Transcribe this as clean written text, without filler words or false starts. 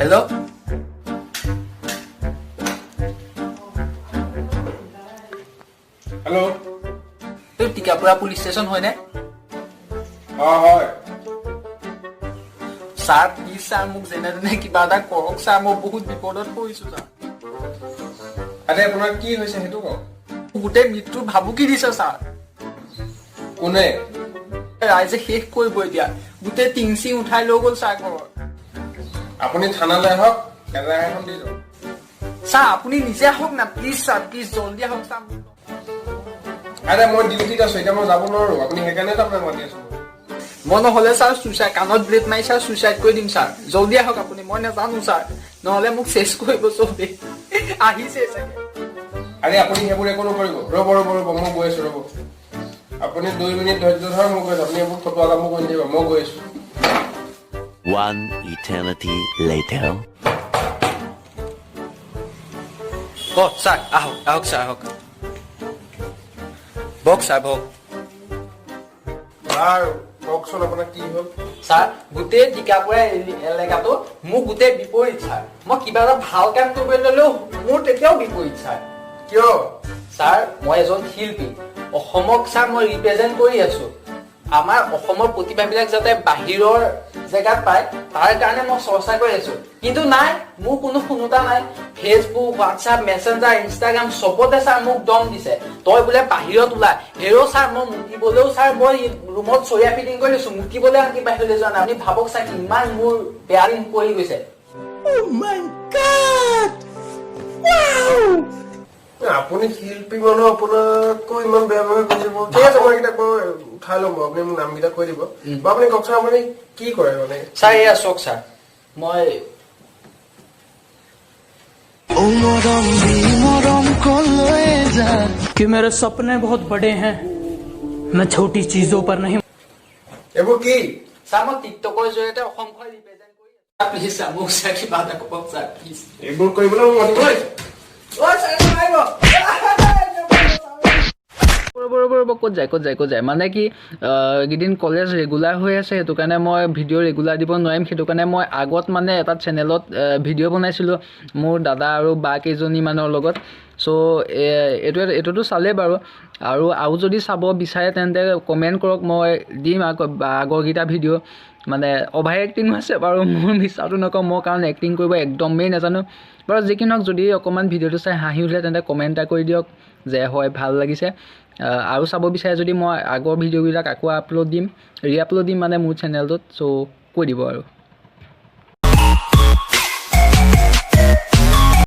Hello' hello' এই টিকাপুৰা police station হয়নে? হয় ছাৰ প্লিজ ছাৰ মোক যেনে তেনে কিবা এটা কৰক ছাৰ, মই বহুত বিপদত পৰিছো ছাৰ। আৰে আপোনাৰ কি হৈছে সেইটো কওক। গোটেই মৃত্যুৰ ভাবুকি দিছে ছাৰ। কোনে? ৰাইজে শেষ কৰিব এতিয়া, গোটেই টিং উঠাই লৈ গ'ল ছাৰ ঘৰত। আপুনি থানালৈ আহক, এজাহাৰ এখন দি যাওক। ছাৰ আপুনি নিজে আহক না প্লিজ ছাৰ, প্লিজ জল্দি আহক ছাৰ। আৰে মই ডিউটিত আছো, এতিয়া মই যাব নোৱাৰো, আপুনি সেইকাৰণে আপোনাক মাতি আছো। মই নহ'লে ছাৰ চুইচাইড, কাণত ব্লেড মাৰি ছাৰ চুইচাইড কৰি দিম ছাৰ। জল্দি আহক আপুনি, মই নাজানো ছাৰ, নহ'লে মোক চেছ কৰিব চবেই। আহিছে চাগে। আৰে আপুনি সেইবোৰ একো নকৰিব, ৰ'ব মই গৈ আছো ৰ'ব। আপুনি 2 মিনিট ধৈৰ্য ধৰক, মই গৈ আছো। আপুনি এইবোৰ ফটোৱা কামবোৰ কৰি দিব, মই গৈ আছো। One eternity later. ছাৰ আহক ছাৰ আহক। বহক ছাৰ বহক। আৰু কওকচোন আপোনাৰ কি হ'ল? ছাৰ গোটেই টিকাপুৰা এলেকাটো মোক গোটেই বিপৰীত ছাৰ। মই কিবা এটা ভাল কাম কৰিবলৈ ল'লেও মোৰ তেতিয়াও বিপৰীত ছাৰ। কিয়? ছাৰ মই এজন শিল্পী, অসমক ছাৰ মই ৰিপ্ৰেজেণ্ট কৰি আছো। আমাৰ অসমৰ প্ৰতিভাবিলাক যাতে বাহিৰৰ জেগাত পায় তাৰ কাৰণে মই চৰ্চা কৰি আছো, কিন্তু নাই, মোৰ কোনো শুনোতা নাই। ফেচবুক, হোৱাটছআপ, মেছেঞ্জাৰ, ইনষ্টাগ্ৰাম চবতে ছাৰ মোক দম দিছে, তই বোলে বাহিৰত ওলাই। হেৰ' ছাৰ মই মুতিবলৈও ছাৰ মই ৰুমত চৰিয়া ফিটিং কৰি লৈছো, মুতিবলৈ আনকি বাহিৰলৈ যোৱা নাই। আপুনি ভাবক ছাৰ কিমান মোৰ বেয়া দিন পৰি গৈছে। আপুনি শিল্পী মানুহ, আপোনাকো ইমান বেয়া ব্যৱহাৰ কৰিব? ঠিক আছে, মই এইকেইটা উঠাই ল'ম, আপুনি মোক নামকেইটা কৈ দিব। আপুনি কওকচোন আপুনি কি কৰে মানে? ছাৰ এয়া চাওক ছাৰ, মই कि मेरे सपने बहुत बड़े हैं, मैं छोटी चीजों पर नहीं। এইবোৰ কি? ছাৰ মই টিকটকৰ জৰিয়তে অসমখন ৰিপ্ৰেজেণ্ট কৰি আছো। প্লিজ ছাৰ মোক ছাৰ কিবা এটা ক'ব ছাৰ প্লিজ। এইবোৰ কৰিবলৈ মোক মাতিব লাগিছে? ক'ত যায় মানে কি এইকেইদিন কলেজ ৰেগুলাৰ হৈ আছে, সেইটো কাৰণে মই ভিডিঅ' ৰেগুলাৰ দিব নোৱাৰিম। সেইটো কাৰণে মই আগত মানে এটা চেনেলত ভিডিঅ' বনাইছিলোঁ মোৰ দাদা আৰু বা কেইজনীমানৰ লগত। চ' এইটোতো চালেই বাৰু, আৰু যদি চাব বিচাৰে তেন্তে কমেণ্ট কৰক, মই দিম আগৰকেইটা ভিডিঅ'। মানে অভাৰ এক্টিং হৈছে বাৰু, মোৰ মিছাটো নকওঁ, মই কাৰণ এক্টিং কৰিব একদমেই নাজানো বাৰু। যিকি নহওক, যদি অকণমান ভিডিঅ'টো চাই হাঁহি উঠে তেন্তে কমেণ্ট এটা কৰি দিয়ক যে হয় ভাল লাগিছে। আৰু চাব বিচাৰে যদি মই আগৰ ভিডিঅ'বিলাক আকৌ ৰি আপলোড দিম মানে মোৰ চেনেলটোত, চ' কৈ দিব আৰু।